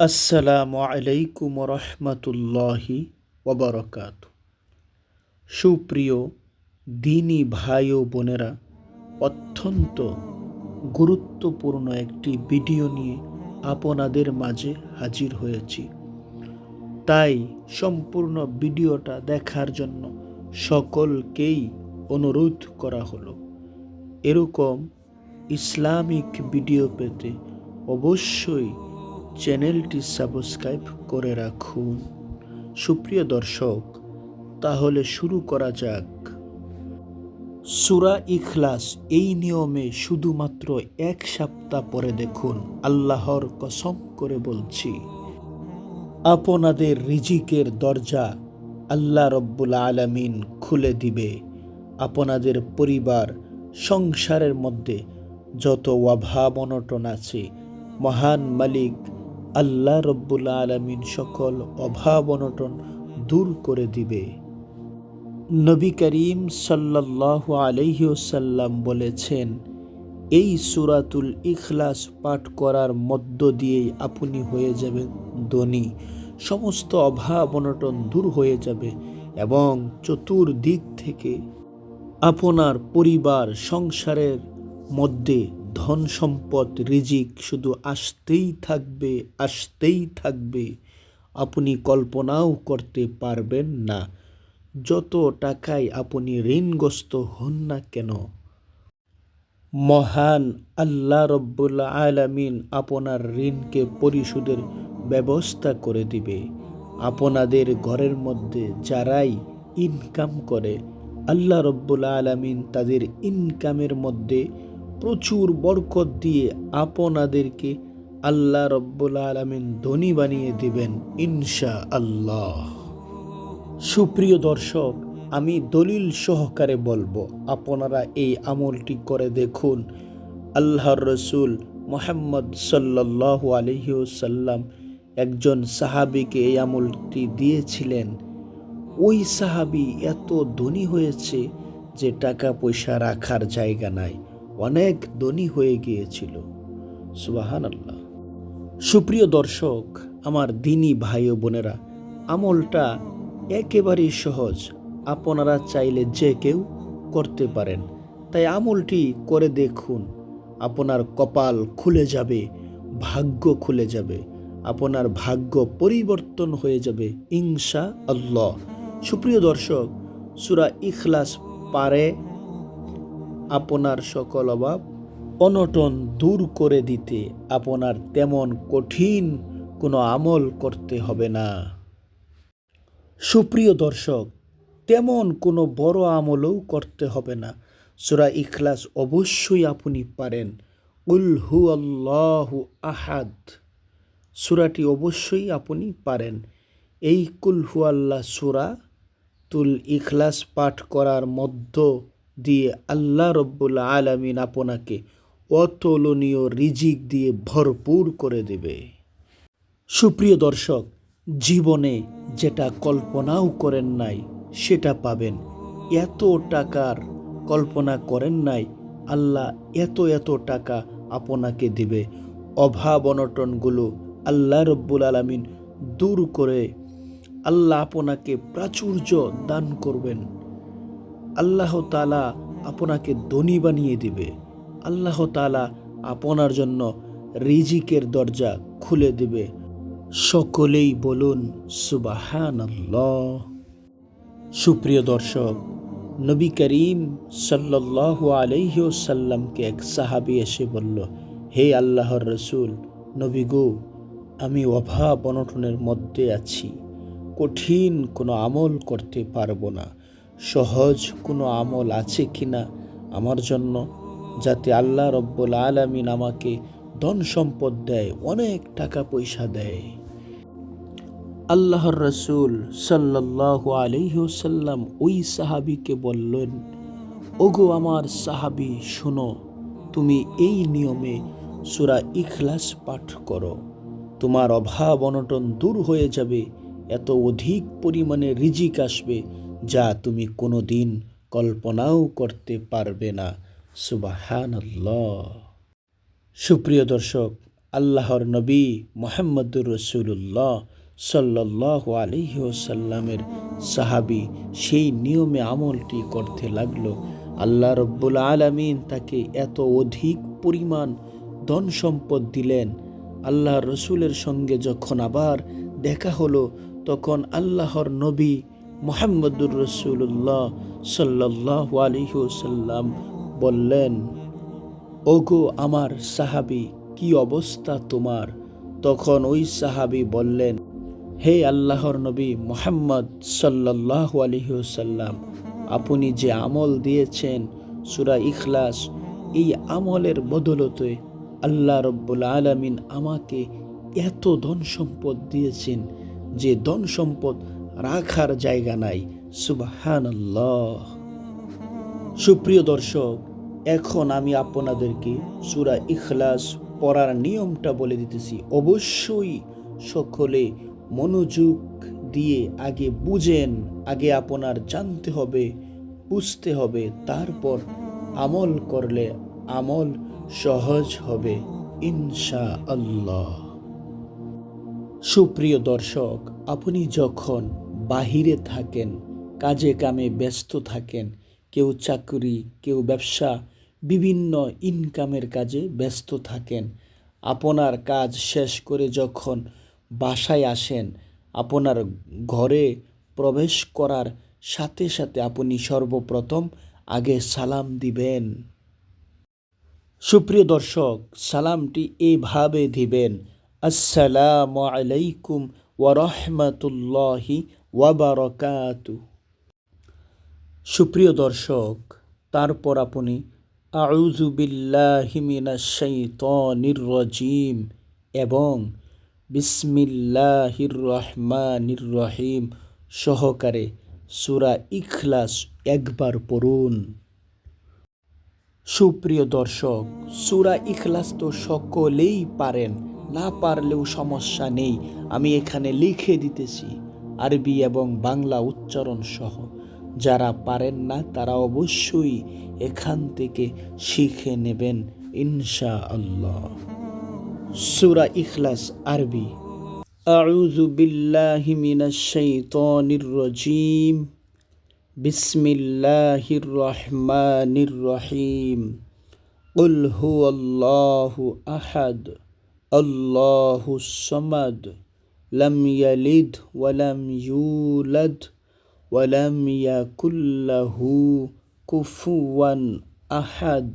আসসালামু আলাইকুম রহমতুল্লাহি ওবরকাত। সুপ্রিয় দিনী ভাই ও বোনেরা, অত্যন্ত গুরুত্বপূর্ণ একটি ভিডিও নিয়ে আপনাদের মাঝে হাজির হয়েছি। তাই সম্পূর্ণ ভিডিওটা দেখার জন্য সকলকেই অনুরোধ করা হলো। এরকম ইসলামিক ভিডিও পেতে অবশ্যই চ্যানেলটি সাবস্ক্রাইব করে রাখুন। সুপ্রিয় দর্শক, তাহলে শুরু করা যাক। সূরা ইখলাস এই নিয়মে শুধুমাত্র 1 সপ্তাহ পরে দেখুন, আল্লাহর কসম করে বলছি, আপনাদের রিজিকের দরজা আল্লাহ রব্বুল আলামিন খুলে দিবে। আপনাদের পরিবার সংসারের মধ্যে যত অভাব অনটন আছে, মহান মালিক আল্লাহ রব্বুল আলামিন সকল অভাব অনটন দূর করে দিবে। নবী করিম সাল্লাল্লাহু আলাইহি ওয়াসাল্লাম বলেছেন, এই সূরাতুল ইখলাস পাঠ করার মধ্য দিয়েই আপনি হয়ে যাবেন ধনী, সমস্ত অভাব অনটন দূর হয়ে যাবে এবং চতুর্দিক থেকে আপনার পরিবার সংসারের মধ্যে ধন সম্পদ রিজিক শুধু আসতেই থাকবে। আপনি কল্পনাও করতে পারবেন না। যত টাকায় আপনি ঋণগ্রস্ত হন না কেন, মহান আল্লাহ রব্বুল আলামিন আপনার ঋণকে পরিশোধের ব্যবস্থা করে দিবে। আপনাদের ঘরের মধ্যে যারাই ইনকাম করে, আল্লাহ রব্বুল আলামিন তাদের ইনকামের মধ্যে প্রচুর বরকত দিয়ে আপনাদেরকে আল্লাহ রব্বুল আলামিন ধনী বানিয়ে দিবেন ইনশাআল্লাহ। সুপ্রিয় দর্শক, আমি দলিল সহকারে বলবো, আপনারা এই আমলটি করে দেখুন। আল্লাহর রসুল মুহাম্মদ সাল্লাল্লাহু আলাইহি ওয়াসাল্লাম একজন সাহাবীকে এই আমলটি দিয়েছিলেন। ওই সাহাবী এত ধনী হয়েছে যে টাকা পয়সা রাখার জায়গা নাই, অনেক ধনী হয়ে গিয়েছিল। সুবহানাল্লাহ। সুপ্রিয় দর্শক, আমার দিনী ভাই ও বোনেরা, আমলটা একেবারেই সহজ, আপনারা চাইলে যে কেউ করতে পারেন। তাই আমলটি করে দেখুন, আপনার কপাল খুলে যাবে, ভাগ্য খুলে যাবে, আপনার ভাগ্য পরিবর্তন হয়ে যাবে ইনশাআল্লাহ। সুপ্রিয় দর্শক, সূরা ইখলাস পারে আপনার সকল অভাব অনটন দূর করে দিতে আপনার তেমন কঠিন কোনো আমল করতে হবে না। সুপ্রিয় দর্শক, তেমন কোনো বড় আমলও করতে হবে না। সূরা ইখলাস অবশ্যই আপনি পারেন। কুল হুয়াল্লাহু আহাদ সূরাটি অবশ্যই আপনি পারেন। এই কুল হুয়াল্লাহ সূরাতুল ইখলাস পাঠ করার মধ্য দিয়ে আল্লাহ রব্বুল আলামিন আপনাকে অতুলনীয় রিজিক দিয়ে ভরপুর করে দেবে। সুপ্রিয় দর্শক, জীবনে যেটা কল্পনাও করেন নাই সেটা পাবেন। এত টাকার কল্পনা করেন নাই, আল্লাহ এত টাকা আপনাকে দিবে। অভাব অনটনগুলো আল্লাহ রব্বুল আলামিন দূর করে আল্লাহ আপনাকে প্রাচুর্য দান করবেন। আল্লাহ তাআলা আপনাকে ধনী বানিয়ে দিবে। আল্লাহ তাআলা আপনার জন্য রিজিকের দরজা খুলে দিবে। সকলেই বলুন সুবহানাল্লাহ। সুপ্রিয় দর্শক, নবী করিম সাল্লাল্লাহু আলাইহি ওয়াসাল্লামকে এক সাহাবী এসে বলল, হে আল্লাহর রসুল, নবী গো, আমি অভাব অনটনের মধ্যে আছি, কঠিন কোনো আমল করতে পারবো না। সহজ কোনো আমল আছে কিনা আমার জন্য, যাতে আল্লাহ রব্বুল আলামিন আমাকে ধন সম্পদ দেয়, অনেক টাকা পয়সা দেয়। আল্লাহর রসুল সাল্লাল্লাহু আলাইহি ওয়াসাল্লাম ওই সাহাবীকে বললেন, ওগো আমার সাহাবী, শোনো, তুমি এই নিয়মে সূরা ইখলাস পাঠ করো, তোমার অভাব অনটন দূর হয়ে যাবে, এত অধিক পরিমাণে রিজিক আসবে যা তুমি কোনোদিন কল্পনাও করতে পারবে না। সুবহানাল্লাহ। সুপ্রিয় দর্শক, আল্লাহর নবী মুহাম্মদুর রাসূলুল্লাহ সাল্লাল্লাহু আলাইহি ওয়াসাল্লামের সাহাবী সেই নিয়মে আমলটি করতে লাগলো। আল্লাহ রব্বুল আলামিন তাকে এত অধিক পরিমাণ ধন সম্পদ দিলেন। আল্লাহ রসুলের সঙ্গে যখন আবার দেখা হলো, তখন আল্লাহর নবী মুহাম্মদুর রাসূলুল্লাহ সাল্লাল্লাহু আলাইহি ওয়াসাল্লাম বললেন, ওগো আমার সাহাবী, কি অবস্থা তোমার? তখন ওই সাহাবী বললেন, হে আল্লাহর নবী মুহাম্মদ সাল্লাল্লাহু আলাইহি ওয়াসাল্লাম, আপনি যে আমল দিয়েছেন সূরা ইখলাস, এই আমলের বদলতে আল্লাহ রব্বুল আলামিন আমাকে এত ধন সম্পদ দিয়েছেন যে ধন সম্পদ রাখার জায়গা নাই। সুবহানাল্লাহ। সুপ্রিয় দর্শক, এখন আমি আপনাদেরকে সূরা ইখলাস পড়ার নিয়মটা বলে দিতেছি। অবশ্যই সকলে মনোযোগ দিয়ে আগে বুঝেন, আগে আপনার জানতে হবে, বুঝতে হবে, তারপর আমল করলে আমল সহজ হবে ইনশাআল্লাহ। সুপ্রিয় দর্শক, আপনি যখন বাহিরে থাকেন, কাজে কামে ব্যস্ত থাকেন, কেউ চাকরি, কেউ ব্যবসা, বিভিন্ন ইনকামের কাজে ব্যস্ত থাকেন, আপনার কাজ শেষ করে যখন বাসায় আসেন, আপনার ঘরে প্রবেশ করার সাথে সাথে আপনি সর্বপ্রথম আগে সালাম দিবেন। সুপ্রিয় দর্শক, সালামটি এইভাবে দিবেন, আসসালামু আলাইকুম ওয়া রাহমাতুল্লাহি ওয়া বারাকাতুহু। সুপ্রিয় দর্শক, তারপর আপনি আউযু বিল্লাহি মিনাশ শাইতানির রাজিম এবং বিসমিল্লাহির রহমানির রহিম সহকারে সূরা ইখলাস একবার পড়ুন। সুপ্রিয় দর্শক, সূরা ইখলাস তো সকলেই পারেন, না পারলেও সমস্যা নেই, আমি এখানে লিখে দিতেছি আরবি এবং বাংলা উচ্চারণ সহ। যারা পারেন না তারা অবশ্যই এখান থেকে শিখে নেবেন ইনশাআল্লাহ। সূরা ইখলাস আরবি, আউযু বিল্লাহি মিনাশ শাইতানির রাজিম, বিসমিল্লাহির রহমানির রহিম, কুল হুয়াল্লাহু আহাদ, আল্লাহুস সামাদ, লাম ইয়ালিদ ওয়া লাম ইউলাদ ওয়া লাম ইয়াকুল লাহু কুফুয়ান আহাদ।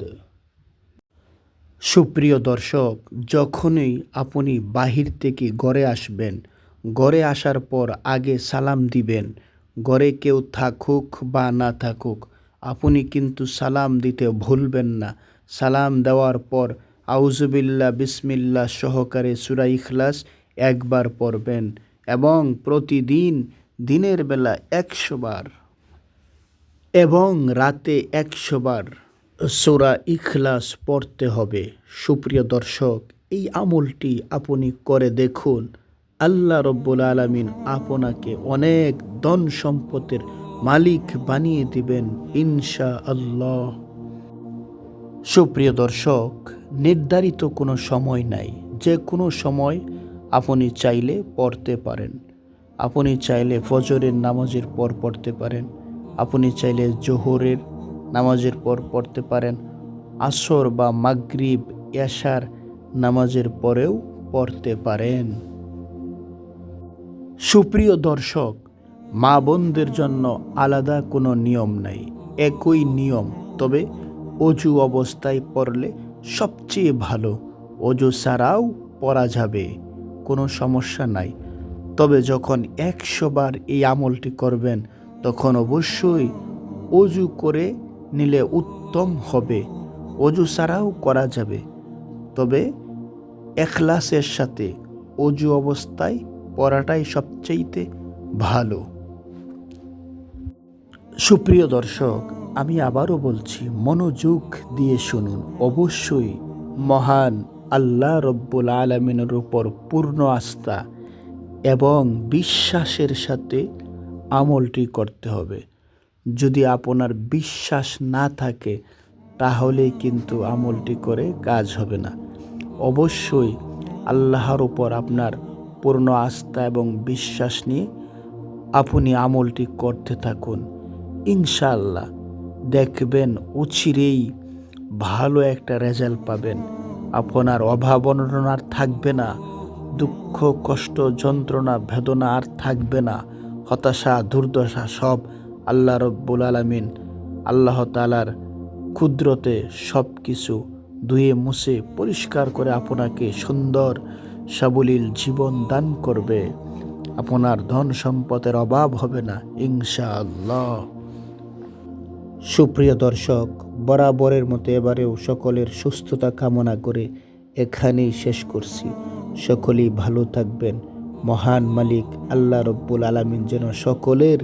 সুপ্রিয় দর্শক, যখনই আপনি বাহির থেকে ঘরে আসবেন, ঘরে আসার পর আগে সালাম দিবেন। ঘরে কেউ থাকুক বা না থাকুক, আপনি কিন্তু সালাম দিতে ভুলবেন না। সালাম দেওয়ার পর আউযুবিল্লাহ বিসমিল্লাহ সহকারে সূরা ইখলাস একবার পড়বেন এবং প্রতিদিন দিনের বেলা 100 বার এবং রাতে 100 বার সূরা ইখলাস পড়তে হবে। সুপ্রিয় দর্শক, এই আমলটি আপনি করে দেখুন, আল্লাহ রব্বুল আলামিন আপনাকে অনেক ধন সম্পদের মালিক বানিয়ে দিবেন ইনশাআল্লাহ। সুপ্রিয় দর্শক, নির্ধারিত কোনো সময় নাই, যে কোনো সময় আপনি চাইলে পড়তে পারেন। আপনি চাইলে ফজরের নামাজের পর পড়তে পারেন, আপনি চাইলে জোহরের নামাজের পর পড়তে পারেন, আসর বা মাগরিব এশার নামাজের পরেও পড়তে পারেন। সুপ্রিয় দর্শক, মা বোনদের জন্য আলাদা কোনো নিয়ম নাই, একই নিয়ম, তবে অজু অবস্থায় পড়লে সবচেয়ে ভালো। অজু ছাড়াও পড়া যাবে, কোনো সমস্যা নাই। তবে যখন 100 বার এই আমলটি করবেন, তখন অবশ্যই অজু করে নিলে উত্তম হবে। অজু ছাড়াও করা যাবে, তবে ইখলাসের সাথে অজু অবস্থায় পড়াটাই সবচেয়ে ভালো। সুপ্রিয় দর্শক, আমি আবারও বলছি, মনোযোগ দিয়ে শুনুন। অবশ্যই মহান আল্লাহ রব্বুল আলামিনের উপর পূর্ণ আস্থা এবং বিশ্বাসের সাথে আমলটি করতে হবে। যদি আপনার বিশ্বাস না থাকে, তাহলে কিন্তু আমলটি করে কাজ হবে না। অবশ্যই আল্লাহর উপর আপনার পূর্ণ আস্থা এবং বিশ্বাস নিয়ে আপনি আমলটি করতে থাকুন। ইনশাআল্লাহ দেখবেন অচিরেই ভালো একটা রেজাল্ট পাবেন। আপনার অভাব অনটন আর থাকবে না, দুঃখ কষ্ট যন্ত্রণা বেদনা আর থাকবে না, হতাশা দুর্দশা সব আল্লাহ রব্বুল আলামিন আল্লাহ তাআলার কুদরতে সব কিছু ধুয়ে মুছে পরিষ্কার করে আপনাকে সুন্দর সাবলীল জীবন দান করবে। আপনার ধন সম্পদের অভাব হবে না ইনশাআল্লাহ। সুপ্রিয় দর্শক, বরাবরের মতো এবারেও সকলের সুস্থতা কামনা করে এখানেই শেষ করছি। সকলেই ভালো থাকবেন। মহান মালিক আল্লাহ রব্বুল আলামিন যেন সকলের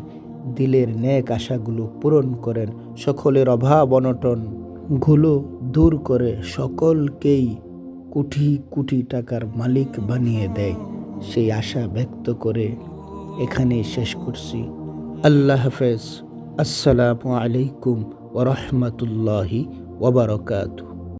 দিলের নেক আশাগুলো পূরণ করেন, সকলের অভাব অনটনগুলো দূর করে সকলকেই কোটি কোটি টাকার মালিক বানিয়ে দেয়, সেই আশা ব্যক্ত করে এখানেই শেষ করছি। আল্লাহ হাফেজ। আসসালামু আলাইকুম ওয়া রাহমাতুল্লাহি ওয়া বারাকাতুহু।